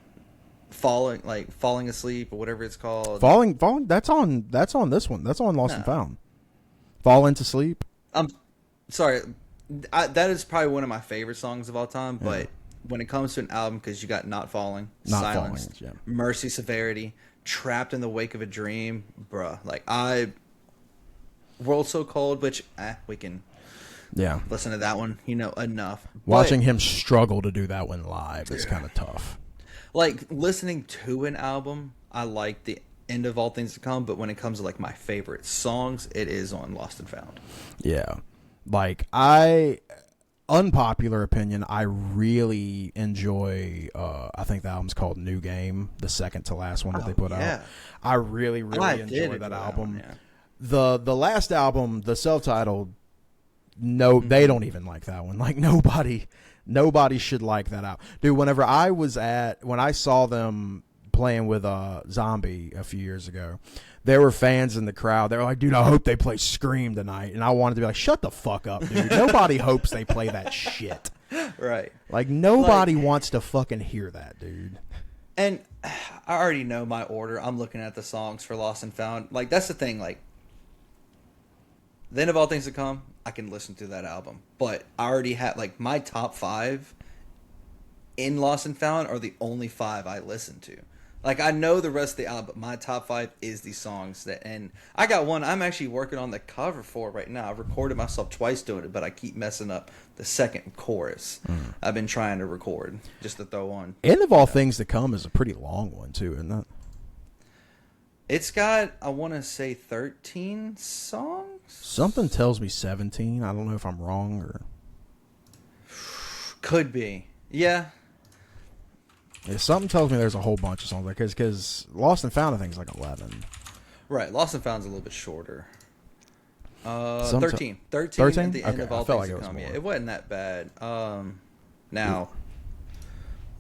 Falling asleep or whatever it's called.
Falling. That's on this one. That's on Lost and Found. Fall into sleep.
I'm sorry. That is probably one of my favorite songs of all time. But when it comes to an album, because you got Not Falling, Silenced, Mercy, Severity, Trapped in the Wake of a Dream, bruh. Like World So Cold, which we can listen to that one, enough.
Watching him struggle to do that one live is kind of tough.
Like listening to an album, I like the end of all things to come, but when it comes to like my favorite songs, it is on Lost and Found.
Yeah. Like unpopular opinion, I really enjoy I think the album's called New Game, the second to last one that they put out. I really enjoy that album. The last album, the self-titled, they don't even like that one. Like nobody should like that album. Dude, when I saw them playing with Zombie a few years ago, there were fans in the crowd. They were like, dude, I hope they play Scream tonight. And I wanted to be like, shut the fuck up, dude. Nobody hopes they play that shit.
Right.
Like, nobody wants to fucking hear that, dude.
And I already know my order. I'm looking at the songs for Lost and Found. Like, that's the thing. Like, the end of all things to come, I can listen to that album. But I already have, like, my top 5 in Lost and Found are the only 5 I listen to. Like, I know the rest of the album, but my top 5 is these songs. And I got one I'm actually working on the cover for right now. I've recorded myself twice doing it, but I keep messing up the second chorus. I've been trying to record just to throw on.
End of All Things to Come is a pretty long one, too, isn't it?
It's got, I want to say, 13 songs?
Something tells me 17. I don't know if I'm wrong or...
Could be. Yeah.
Yeah, something tells me there's a whole bunch of songs there because Lost and Found I think is like 11.
Right, Lost and Found's a little bit shorter. 13. 13 at the end of all things to come. Yeah, it wasn't that bad. Now,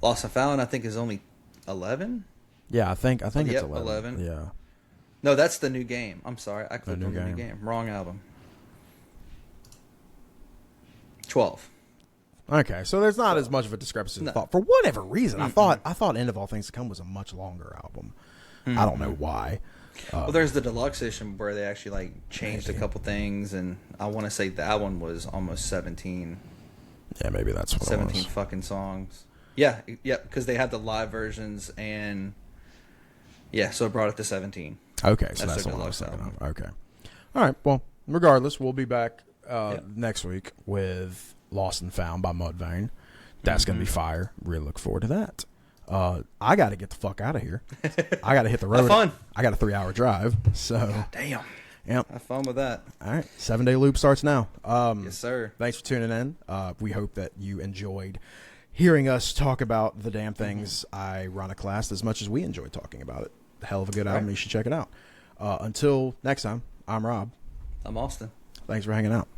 Lost and Found I think is only 11.
Yeah, I think it's
11.
Yeah.
No, that's the New Game. I'm sorry, I clicked on the New Game. Wrong album. 12.
Okay, so there's not as much of a discrepancy as I thought. For whatever reason, I thought End of All Things to Come was a much longer album. I don't know why.
Well, there's the deluxe edition where they actually like changed a couple things, and I want to say that one was almost 17.
Yeah, maybe that's what
17
it was.
fucking songs. Yeah, because they had the live versions, and so it brought it to 17.
Okay, so that's the one I was thinking of. Okay. All right, well, regardless, we'll be back next week with Lost and Found by Mudvayne. That's going to be fire. Really look forward to that. I got to get the fuck out of here. I got to hit the road.
Have fun.
I got a 3-hour drive. So,
God damn.
Yep.
Have fun with that.
All right. 7-day loop starts now.
Yes, sir.
Thanks for tuning in. We hope that you enjoyed hearing us talk about the damn things Ironiclast as much as we enjoyed talking about it. Hell of a good album. You should check it out. Until next time, I'm Rob.
I'm Austin.
Thanks for hanging out.